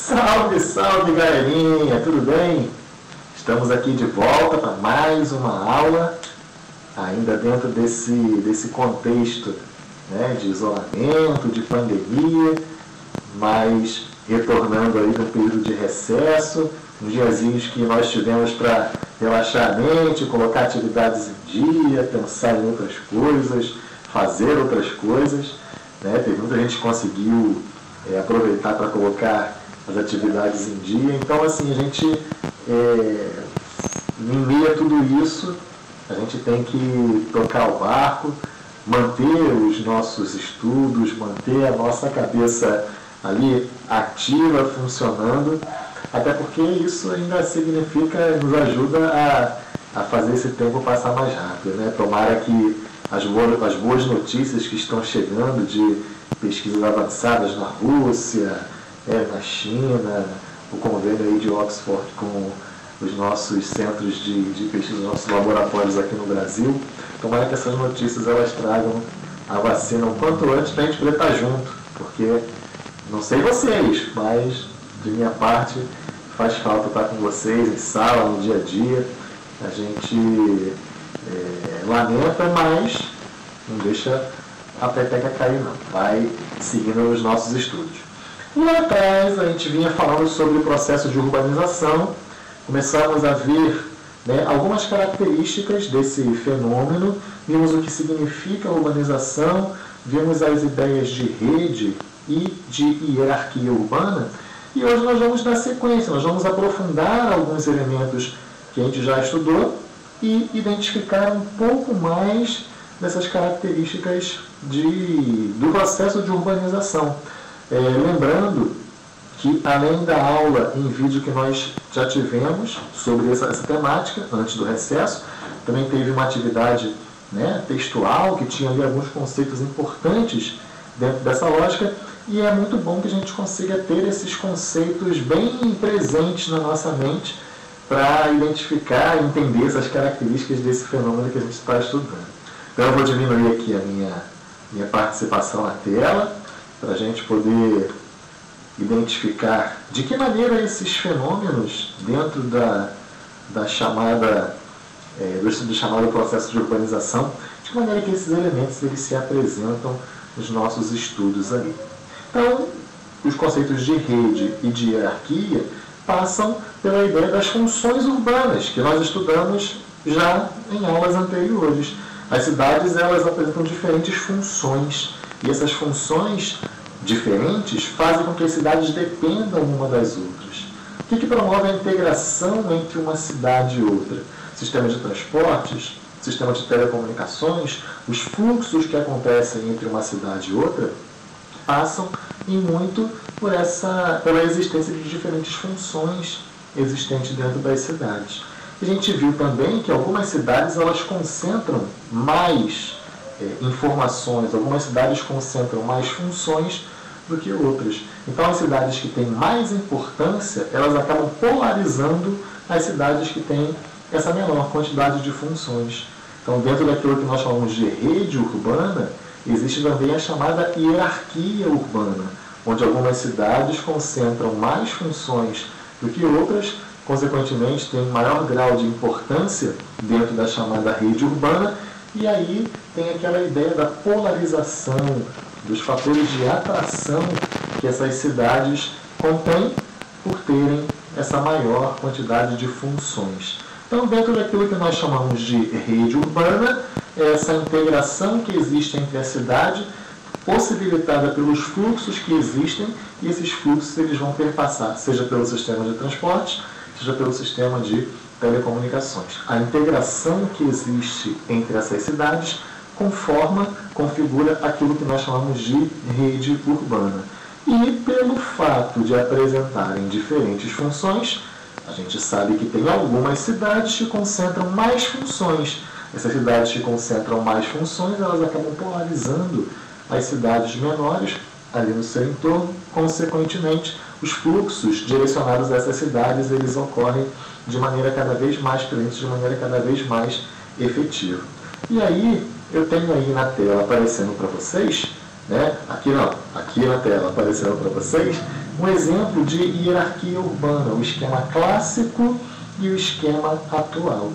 Salve, salve galerinha, tudo bem? Estamos aqui de volta para mais uma aula, ainda dentro desse contexto, né, de isolamento, de pandemia, mas retornando aí do período de recesso, uns diazinhos que nós tivemos para relaxar a mente, colocar atividades em dia, pensar em outras coisas, fazer outras coisas, né? Tem muita gente que conseguiu aproveitar para colocar as atividades em dia. Então, assim, a gente, em meio a tudo isso, a gente tem que tocar o barco, manter os nossos estudos, manter a nossa cabeça ali ativa, funcionando, até porque isso ainda significa, nos ajuda a fazer esse tempo passar mais rápido, né? Tomara que as boas notícias que estão chegando de pesquisas avançadas na Rússia, na China, o convênio aí de Oxford com os nossos centros de pesquisa, os nossos laboratórios aqui no Brasil. Tomara que essas notícias elas tragam a vacina o quanto antes para a gente poder estar junto, porque não sei vocês, mas de minha parte faz falta estar com vocês em sala, no dia a dia. A gente lamenta, mas não deixa a peteca cair não, vai seguindo os nossos estudos. Lá atrás a gente vinha falando sobre o processo de urbanização, começamos a ver, né, algumas características desse fenômeno, vimos o que significa a urbanização, vimos as ideias de rede e de hierarquia urbana, e hoje nós vamos dar sequência, nós vamos aprofundar alguns elementos que a gente já estudou e identificar um pouco mais dessas características do processo de urbanização. Lembrando que, além da aula em vídeo que nós já tivemos sobre essa temática, antes do recesso, também teve uma atividade, né, textual, que tinha ali alguns conceitos importantes dentro dessa lógica, e é muito bom que a gente consiga ter esses conceitos bem presentes na nossa mente para identificar e entender essas características desse fenômeno que a gente está estudando. Então eu vou diminuir aqui a minha participação na tela, para a gente poder identificar de que maneira esses fenômenos dentro do chamado processo de urbanização, de que maneira que esses elementos eles se apresentam nos nossos estudos ali. Então, os conceitos de rede e de hierarquia passam pela ideia das funções urbanas, que nós estudamos já em aulas anteriores. As cidades elas apresentam diferentes funções, e essas funções diferentes fazem com que as cidades dependam uma das outras. O que promove a integração entre uma cidade e outra? Sistemas de transportes, sistemas de telecomunicações, os fluxos que acontecem entre uma cidade e outra passam e muito pela existência de diferentes funções existentes dentro das cidades. A gente viu também que algumas cidades elas concentram mais informações, algumas cidades concentram mais funções do que outras. Então, as cidades que têm mais importância, elas acabam polarizando as cidades que têm essa menor quantidade de funções. Então, dentro daquilo que nós chamamos de rede urbana, existe também a chamada hierarquia urbana, onde algumas cidades concentram mais funções do que outras, consequentemente, tem um maior grau de importância dentro da chamada rede urbana, e aí tem aquela ideia da polarização, dos fatores de atração que essas cidades contêm por terem essa maior quantidade de funções. Então, dentro daquilo que nós chamamos de rede urbana, é essa integração que existe entre a cidade, possibilitada pelos fluxos que existem, e esses fluxos eles vão perpassar, seja pelo sistema de transportes, seja pelo sistema de telecomunicações. A integração que existe entre essas cidades configura aquilo que nós chamamos de rede urbana. E pelo fato de apresentarem diferentes funções, a gente sabe que tem algumas cidades que concentram mais funções. Essas cidades que concentram mais funções, elas acabam polarizando as cidades menores ali no seu entorno. Consequentemente, os fluxos direcionados a essas cidades, eles ocorrem de maneira cada vez mais presente, de maneira cada vez mais efetiva. E aí, eu tenho aí na tela aparecendo para vocês, né? Aqui na tela aparecendo para vocês, um exemplo de hierarquia urbana, o esquema clássico e o esquema atual.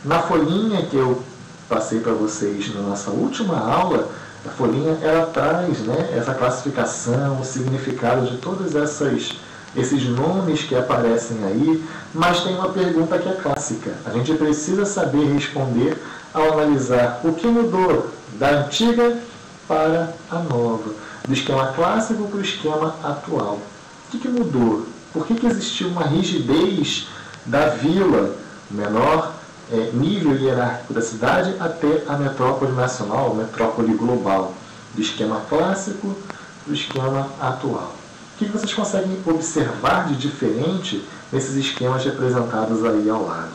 Na folhinha que eu passei para vocês na nossa última aula, a folhinha ela traz, né, essa classificação, o significado de todos esses nomes que aparecem aí, mas tem uma pergunta que é clássica. A gente precisa saber responder ao analisar o que mudou da antiga para a nova, do esquema clássico para o esquema atual. O que mudou? Por que existiu uma rigidez da vila, menor nível hierárquico da cidade, até a metrópole nacional, a metrópole global, do esquema clássico para o esquema atual? O que vocês conseguem observar de diferente nesses esquemas representados aí ao lado?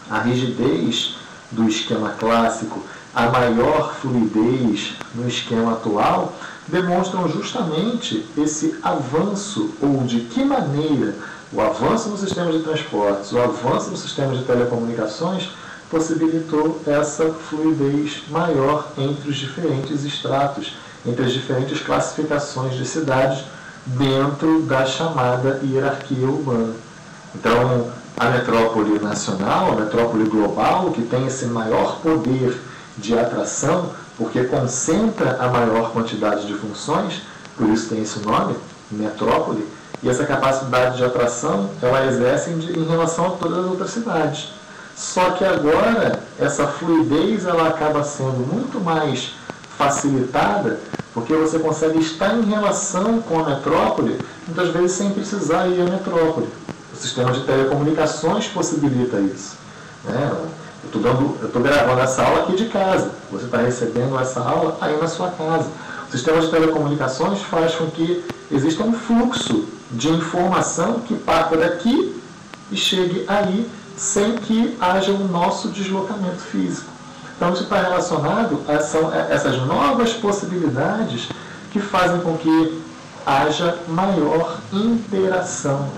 A rigidez do esquema clássico, a maior fluidez no esquema atual, demonstram justamente esse avanço, ou de que maneira o avanço no sistema de transportes, o avanço no sistema de telecomunicações possibilitou essa fluidez maior entre os diferentes estratos, entre as diferentes classificações de cidades dentro da chamada hierarquia urbana. Então, a metrópole nacional, a metrópole global, que tem esse maior poder de atração, porque concentra a maior quantidade de funções, por isso tem esse nome, metrópole, e essa capacidade de atração, ela exerce em relação a todas as outras cidades. Só que agora, essa fluidez, ela acaba sendo muito mais facilitada, porque você consegue estar em relação com a metrópole, muitas vezes sem precisar ir à metrópole. O sistema de telecomunicações possibilita isso, né? Eu estou gravando essa aula aqui de casa, você está recebendo essa aula aí na sua casa. O sistema de telecomunicações faz com que exista um fluxo de informação que parta daqui e chegue aí, sem que haja o nosso deslocamento físico. Então, isso está relacionado a essas novas possibilidades que fazem com que haja maior interação.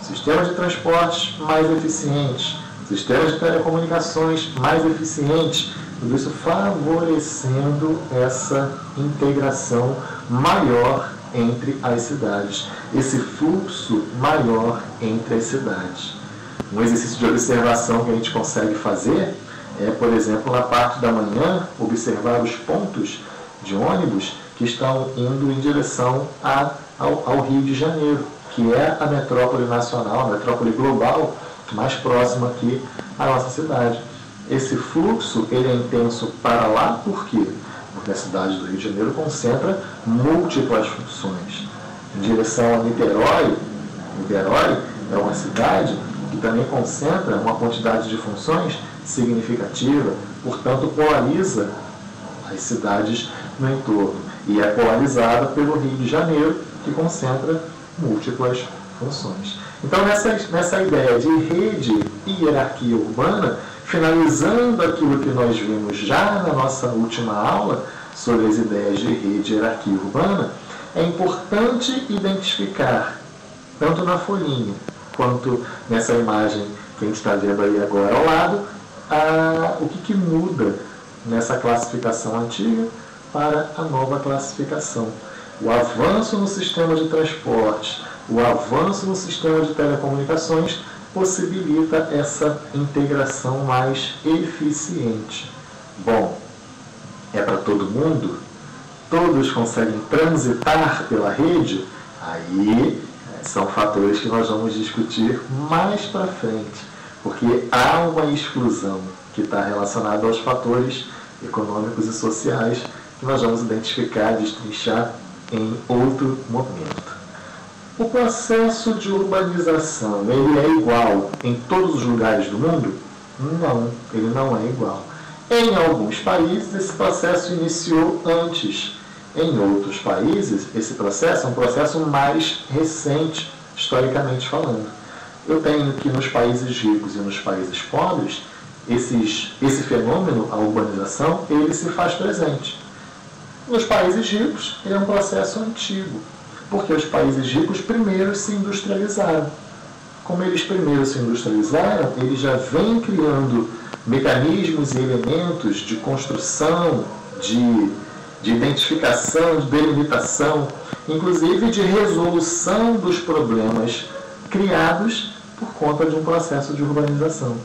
Sistemas de transportes mais eficientes, sistemas de telecomunicações mais eficientes, tudo isso favorecendo essa integração maior entre as cidades, esse fluxo maior entre as cidades. Um exercício de observação que a gente consegue fazer é, por exemplo, na parte da manhã, observar os pontos de ônibus que estão indo em direção ao Rio de Janeiro, que é a metrópole nacional, a metrópole global, mais próxima aqui à nossa cidade. Esse fluxo ele é intenso para lá, por quê? Porque a cidade do Rio de Janeiro concentra múltiplas funções. Em direção a Niterói, Niterói é uma cidade que também concentra uma quantidade de funções significativa, portanto polariza as cidades no entorno. E é polarizada pelo Rio de Janeiro, que concentra múltiplas funções. Então, nessa ideia de rede e hierarquia urbana, finalizando aquilo que nós vimos já na nossa última aula sobre as ideias de rede e hierarquia urbana, é importante identificar, tanto na folhinha quanto nessa imagem que a gente está vendo aí agora ao lado, o que muda nessa classificação antiga para a nova classificação. O avanço no sistema de transporte, o avanço no sistema de telecomunicações possibilita essa integração mais eficiente. Bom, é para todo mundo? Todos conseguem transitar pela rede? Aí são fatores que nós vamos discutir mais para frente, porque há uma exclusão que está relacionada aos fatores econômicos e sociais que nós vamos identificar, destrinchar em outro momento. O processo de urbanização, ele é igual em todos os lugares do mundo? Não, ele não é igual. Em alguns países, esse processo iniciou antes. Em outros países, esse processo é um processo mais recente, historicamente falando. Eu tenho que nos países ricos e nos países pobres, esse fenômeno, a urbanização, ele se faz presente. Nos países ricos, ele é um processo antigo, porque os países ricos primeiro se industrializaram. Como eles primeiro se industrializaram, eles já vêm criando mecanismos e elementos de construção, de identificação, de delimitação inclusive de resolução dos problemas criados por conta de um processo de urbanização.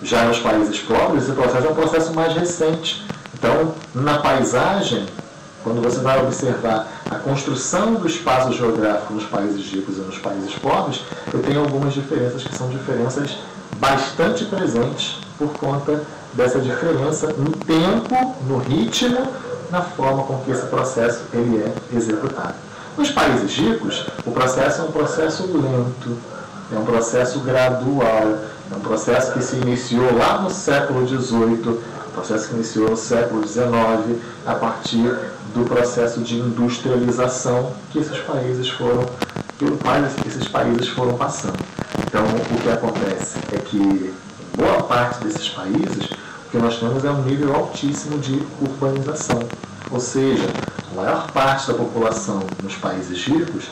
Já nos países pobres, esse processo é um processo mais recente. Então, na paisagem, quando você vai observar a construção do espaço geográfico nos países ricos e nos países pobres, eu tenho algumas diferenças que são diferenças bastante presentes por conta dessa diferença no tempo, no ritmo, na forma com que esse processo ele é executado. Nos países ricos, o processo é um processo lento, é um processo gradual, é um processo que se iniciou lá no século XVIII, um processo que iniciou no século XIX, a partir do processo de industrialização que esses países foram passando. Então, o que acontece é que, em boa parte desses países, o que nós temos é um nível altíssimo de urbanização. Ou seja, a maior parte da população nos países ricos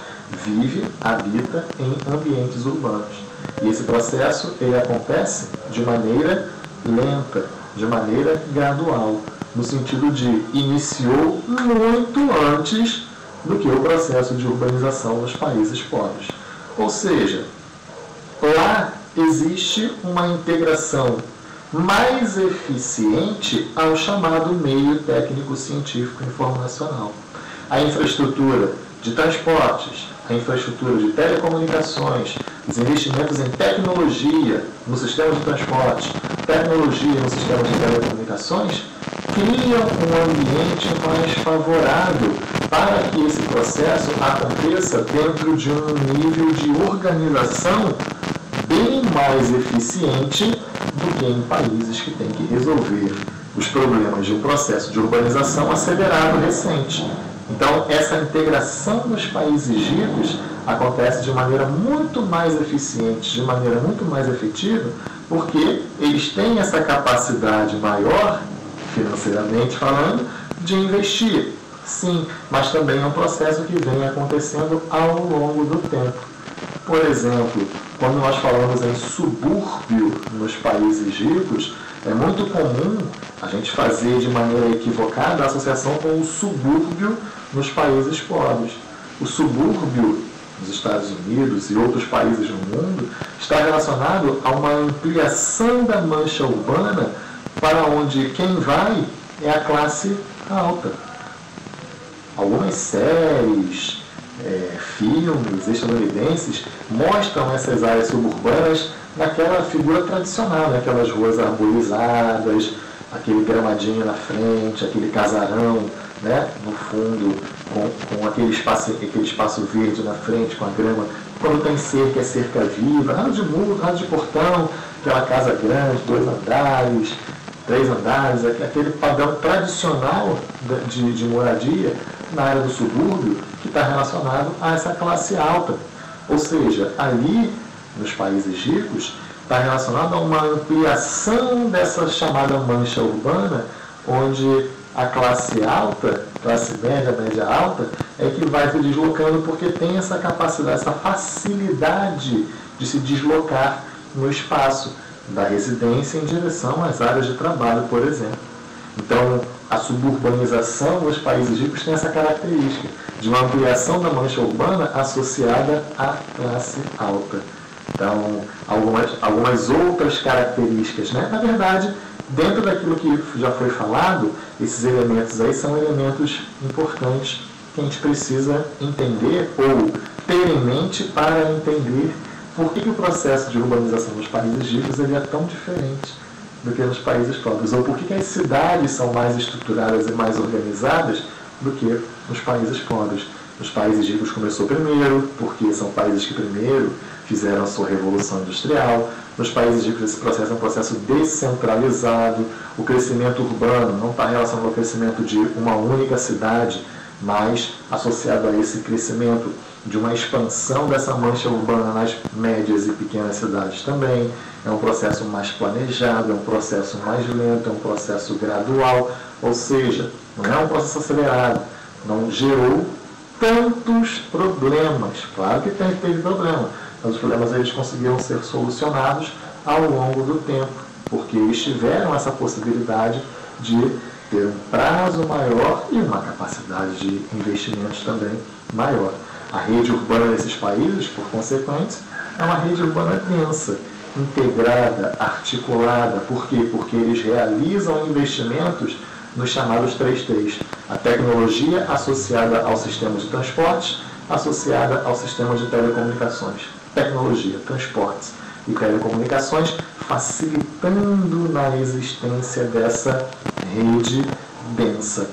habita em ambientes urbanos. E esse processo ele acontece de maneira lenta, de maneira gradual, no sentido de iniciou muito antes do que o processo de urbanização nos países pobres. Ou seja, lá existe uma integração mais eficiente ao chamado meio técnico-científico informacional. A infraestrutura de transportes, a infraestrutura de telecomunicações, os investimentos em tecnologia no sistema de transporte, tecnologia no sistema de telecomunicações, criam um ambiente mais favorável para que esse processo aconteça dentro de um nível de organização bem mais eficiente do que em países que têm que resolver os problemas de um processo de urbanização acelerado recente. Então, essa integração nos países ricos acontece de maneira muito mais eficiente, de maneira muito mais efetiva, porque eles têm essa capacidade maior, financeiramente falando, de investir. Sim, mas também é um processo que vem acontecendo ao longo do tempo. Por exemplo, quando nós falamos em subúrbio nos países ricos, é muito comum a gente fazer de maneira equivocada a associação com o subúrbio nos países pobres. O subúrbio nos Estados Unidos e outros países no mundo está relacionado a uma ampliação da mancha urbana para onde quem vai é a classe alta. Algumas séries, filmes estadunidenses mostram essas áreas suburbanas naquela figura tradicional, né? Aquelas ruas arborizadas, aquele gramadinho na frente, aquele casarão, né? No fundo, com aquele espaço verde na frente, com a grama. Quando tem cerca, é cerca viva, nada de muro, nada de portão, aquela casa grande, 2 andares, 3 andares, aquele padrão tradicional de moradia na área do subúrbio que está relacionado a essa classe alta. Ou seja, ali, nos países ricos, está relacionado a uma ampliação dessa chamada mancha urbana, onde a classe alta, classe média, média alta, é que vai se deslocando porque tem essa capacidade, essa facilidade de se deslocar no espaço da residência em direção às áreas de trabalho, por exemplo. Então, a suburbanização nos países ricos tem essa característica de uma ampliação da mancha urbana associada à classe alta. Então, algumas outras características, né? Na verdade, dentro daquilo que já foi falado, esses elementos aí são elementos importantes que a gente precisa entender ou ter em mente para entender por que o processo de urbanização nos países ricos ele é tão diferente do que nos países pobres, ou por que as cidades são mais estruturadas e mais organizadas do que nos países pobres. Nos países ricos começou primeiro, porque são países que primeiro fizeram a sua revolução industrial. Nos países ricos esse processo é um processo descentralizado. O crescimento urbano não está relacionado ao crescimento de uma única cidade, mas associado a esse crescimento de uma expansão dessa mancha urbana nas médias e pequenas cidades também. É um processo mais planejado, é um processo mais lento, é um processo gradual, ou seja, não é um processo acelerado, não gerou tantos problemas. Claro que teve problema, mas os problemas eles conseguiram ser solucionados ao longo do tempo, porque eles tiveram essa possibilidade de ter um prazo maior e uma capacidade de investimentos também maior. A rede urbana desses países, por consequência, é uma rede urbana densa, integrada, articulada. Por quê? Porque eles realizam investimentos nos chamados 3Ts. A tecnologia associada ao sistema de transportes, associada ao sistema de telecomunicações. Tecnologia, transportes e telecomunicações, facilitando na existência dessa rede densa.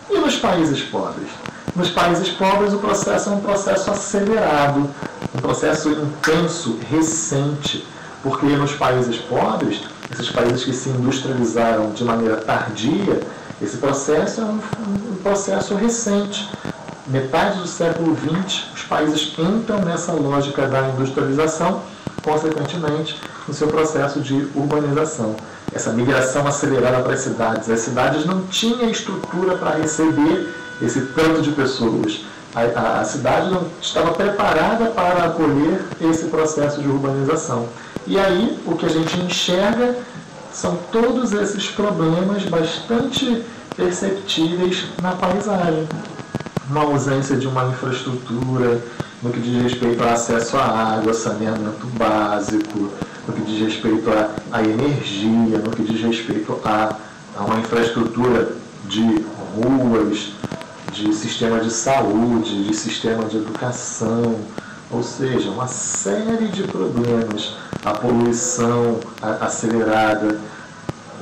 E nos países pobres? Nos países pobres o processo é um processo acelerado, um processo intenso, recente, porque nos países pobres, esses países que se industrializaram de maneira tardia, esse processo é um processo recente. Metade do século XX, os países entram nessa lógica da industrialização, consequentemente, no seu processo de urbanização. Essa migração acelerada para as cidades. As cidades não tinham estrutura para receber esse tanto de pessoas. A cidade não estava preparada para acolher esse processo de urbanização. E aí, o que a gente enxerga são todos esses problemas bastante perceptíveis na paisagem. Uma ausência de uma infraestrutura no que diz respeito ao acesso à água, saneamento básico, no que diz respeito à energia, no que diz respeito a uma infraestrutura de ruas, de sistema de saúde, de sistema de educação, ou seja, uma série de problemas, a poluição acelerada,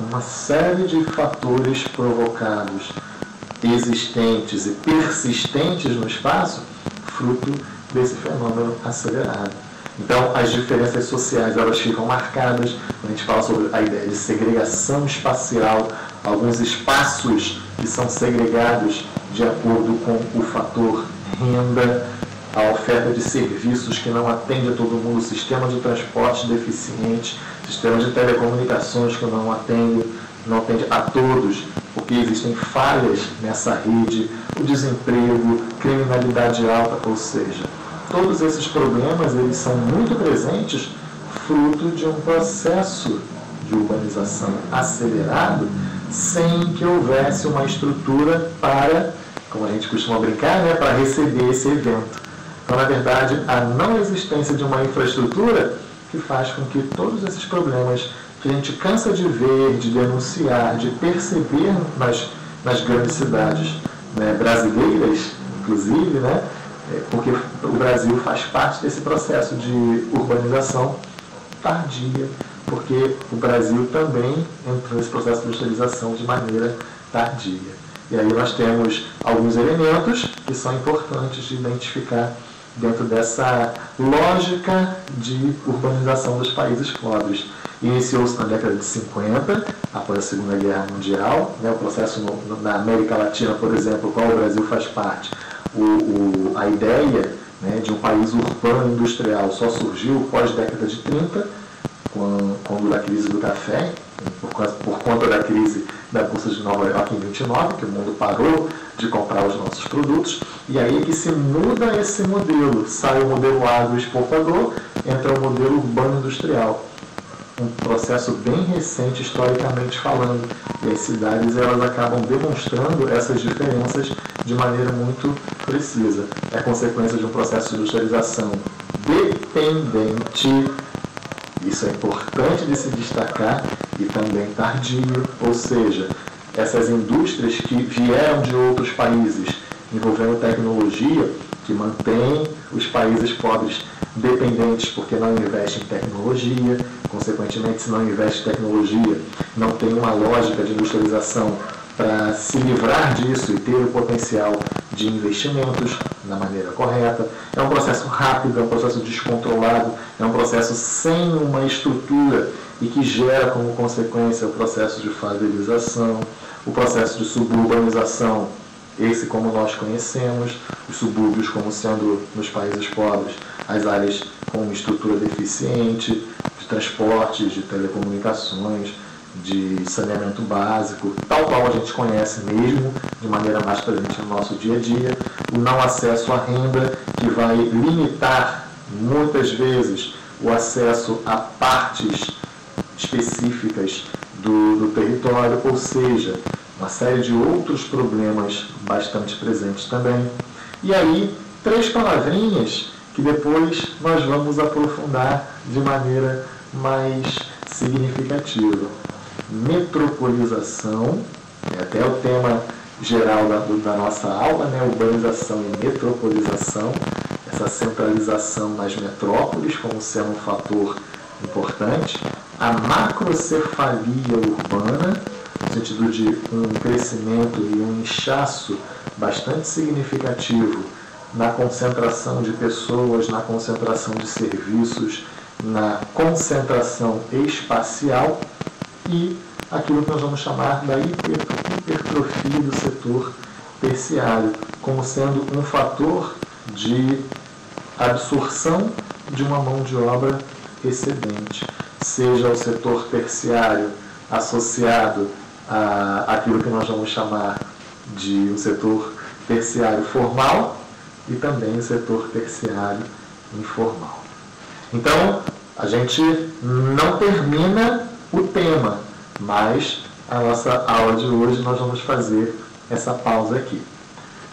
uma série de fatores provocados, existentes e persistentes no espaço, fruto desse fenômeno acelerado. Então, as diferenças sociais, elas ficam marcadas, quando a gente fala sobre a ideia de segregação espacial, alguns espaços que são segregados de acordo com o fator renda, a oferta de serviços que não atende a todo mundo, o sistema de transporte deficiente, sistema de telecomunicações que não atende a todos, porque existem falhas nessa rede, o desemprego, criminalidade alta, ou seja, todos esses problemas eles são muito presentes fruto de um processo de urbanização acelerado sem que houvesse uma estrutura para, como a gente costuma brincar, para receber esse evento. Então, na verdade, a não existência de uma infraestrutura que faz com que todos esses problemas que a gente cansa de ver, de denunciar, de perceber nas grandes cidades brasileiras, inclusive, porque o Brasil faz parte desse processo de urbanização tardia, porque o Brasil também entrou nesse processo de industrialização de maneira tardia. E aí nós temos alguns elementos que são importantes de identificar dentro dessa lógica de urbanização dos países pobres. Iniciou-se na década de 50, após a Segunda Guerra Mundial, o processo na América Latina, por exemplo, qual o Brasil faz parte. A ideia de um país urbano industrial só surgiu pós-década de 30, quando da crise do café, por conta da crise da Bolsa de Nova York em 29, que o mundo parou de comprar os nossos produtos, e aí que se muda esse modelo, sai o modelo agroexportador, entra o modelo urbano industrial. Um processo bem recente, historicamente falando, e as cidades elas acabam demonstrando essas diferenças de maneira muito precisa. É consequência de um processo de industrialização dependente, isso é importante de se destacar, e também tardio, ou seja, essas indústrias que vieram de outros países envolvendo tecnologia, que mantém os países pobres dependentes porque não investem em tecnologia, consequentemente, se não investe em tecnologia, não tem uma lógica de industrialização para se livrar disso e ter o potencial de investimentos da maneira correta. É um processo rápido, é um processo descontrolado, é um processo sem uma estrutura e que gera como consequência o processo de favelização, o processo de suburbanização, esse como nós conhecemos, os subúrbios como sendo nos países pobres as áreas com estrutura deficiente, de transportes, de telecomunicações, de saneamento básico, tal qual a gente conhece mesmo, de maneira mais presente no nosso dia a dia, o não acesso à renda, que vai limitar, muitas vezes, o acesso a partes específicas do território, ou seja, uma série de outros problemas bastante presentes também. E aí, 3 palavrinhas que depois nós vamos aprofundar de maneira mais significativa. Metropolização, é até o tema geral da nossa aula, né? Urbanização e metropolização, essa centralização nas metrópoles como sendo um fator importante. A macrocefalia urbana, no sentido de um crescimento e um inchaço bastante significativo na concentração de pessoas, na concentração de serviços, na concentração espacial e aquilo que nós vamos chamar da hipertrofia do setor terciário, como sendo um fator de absorção de uma mão de obra excedente, seja o setor terciário associado àquilo que nós vamos chamar de um setor terciário formal e também o setor terciário informal. Então, a gente não termina o tema, mas a nossa aula de hoje nós vamos fazer essa pausa aqui.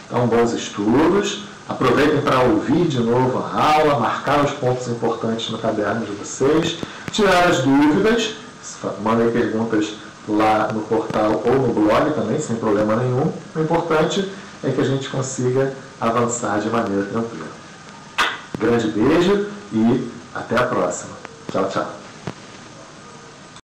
Então, bons estudos, aproveitem para ouvir de novo a aula, marcar os pontos importantes no caderno de vocês, tirar as dúvidas, mandem perguntas lá no portal ou no blog também, sem problema nenhum. O importante é que a gente consiga avançar de maneira tranquila. Grande beijo e até a próxima. Tchau, tchau.